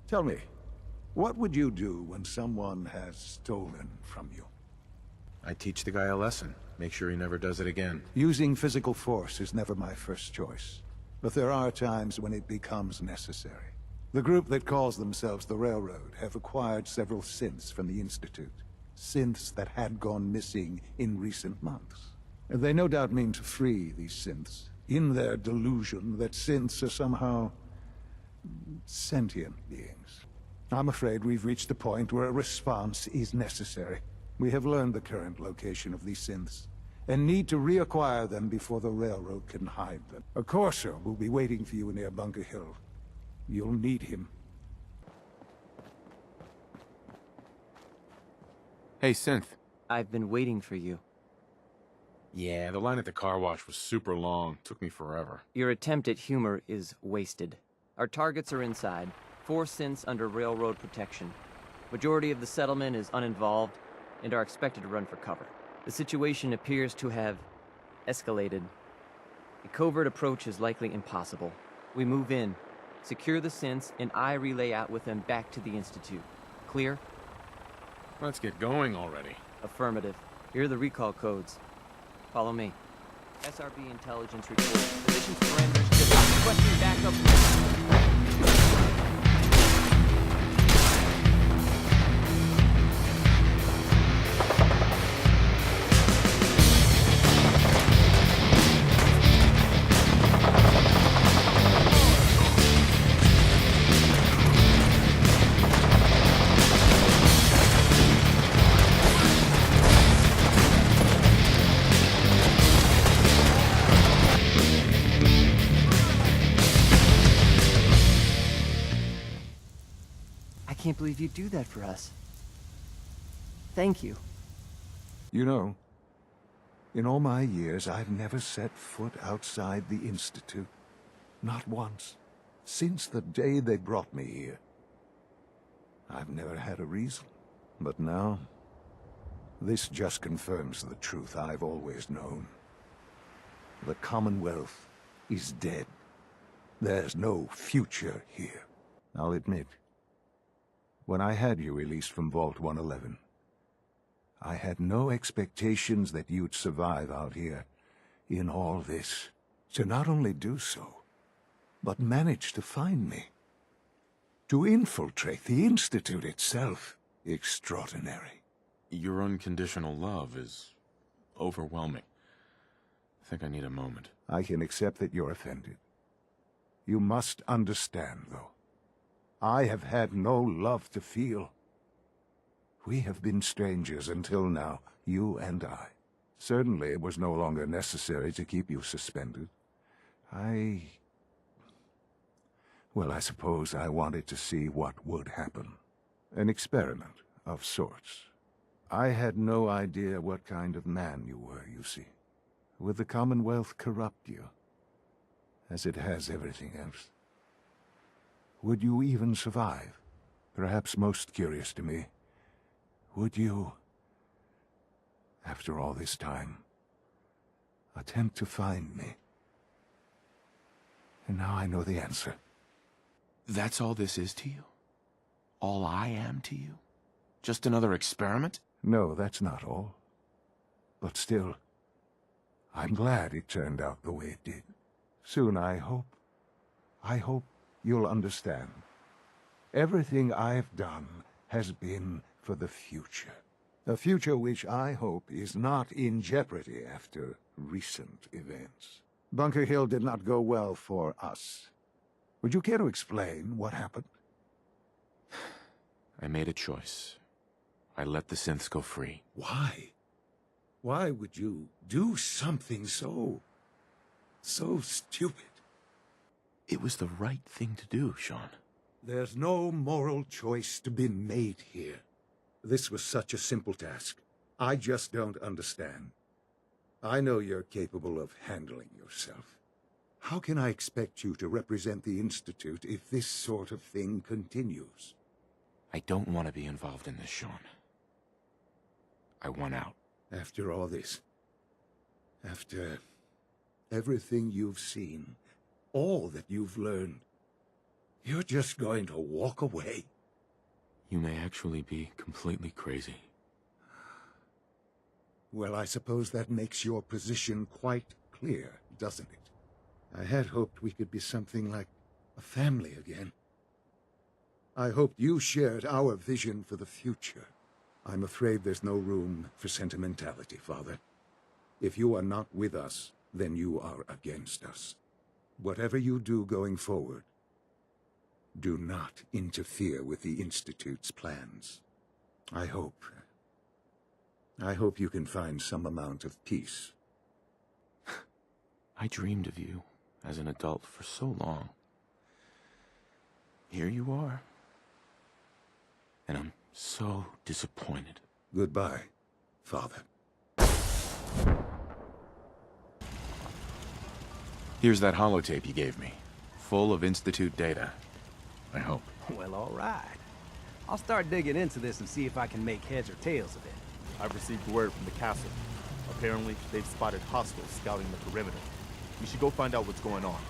Tell me, what would you do when someone has stolen from you? I teach the guy a lesson. Make sure he never does it again. Using physical force is never my first choice. But there are times when it becomes necessary. The group that calls themselves the Railroad have acquired several synths from the Institute. Synths that had gone missing in recent months. They no doubt mean to free these synths, in their delusion that synths are somehow sentient beings. I'm afraid we've reached a point where a response is necessary. We have learned the current location of these synths, and need to reacquire them before the Railroad can hide them. A courser will be waiting for you near Bunker Hill. You'll need him. Hey, Synth. I've been waiting for you. Yeah, the line at the car wash was super long. Took me forever. Your attempt at humor is wasted. Our targets are inside. 4 synths under Railroad protection. Majority of the settlement is uninvolved and are expected to run for cover. The situation appears to have escalated. A covert approach is likely impossible. We move in, secure the synths, and I relay out with them back to the Institute. Clear? Let's get going already. Affirmative. Here are the recall codes. Follow me. SRB intelligence report. Position parameters. Requesting backup. I can't believe you'd do that for us. Thank you. You know, in all my years, I've never set foot outside the Institute. Not once. Since the day they brought me here. I've never had a reason. But now, this just confirms the truth I've always known. The Commonwealth is dead. There's no future here. I'll admit, when I had you released from Vault 111, I had no expectations that you'd survive out here in all this. To not only do so, but manage to find me. To infiltrate the Institute itself. Extraordinary. Your unconditional love is overwhelming. I think I need a moment. I can accept that you're offended. You must understand, though. I have had no love to feel. We have been strangers until now, you and I. Certainly it was no longer necessary to keep you suspended. Well, I suppose I wanted to see what would happen. An experiment of sorts. I had no idea what kind of man you were, you see. Would the Commonwealth corrupt you, as it has everything else? Would you even survive? Perhaps most curious to me, would you, after all this time, attempt to find me? And now I know the answer. That's all this is to you? All I am to you? Just another experiment? No, that's not all. But still, I'm glad it turned out the way it did. Soon, I hope you'll understand. Everything I've done has been for the future. A future which I hope is not in jeopardy after recent events. Bunker Hill did not go well for us. Would you care to explain what happened? I made a choice. I let the synths go free. Why? Why would you do something so stupid? It was the right thing to do, Sean. There's no moral choice to be made here. This was such a simple task. I just don't understand. I know you're capable of handling yourself. How can I expect you to represent the Institute if this sort of thing continues? I don't want to be involved in this, Sean. I want out. After all this, after everything you've seen, all that you've learned, You're just going to walk away? You may actually be completely crazy. Well, I suppose that makes your position quite clear, doesn't it? I had hoped we could be something like a family again. I hoped you shared our vision for the future. I'm afraid there's no room for sentimentality, Father. If you are not with us, then you are against us. Whatever you do going forward, do not interfere with the Institute's plans. I hope you can find some amount of peace. I dreamed of you as an adult for so long. Here you are. And I'm so disappointed. Goodbye, Father. Here's that holotape you gave me, full of Institute data. I hope. Well, all right. I'll start digging into this and see if I can make heads or tails of it. I've received word from the castle. Apparently, they've spotted hostiles scouting the perimeter. We should go find out what's going on.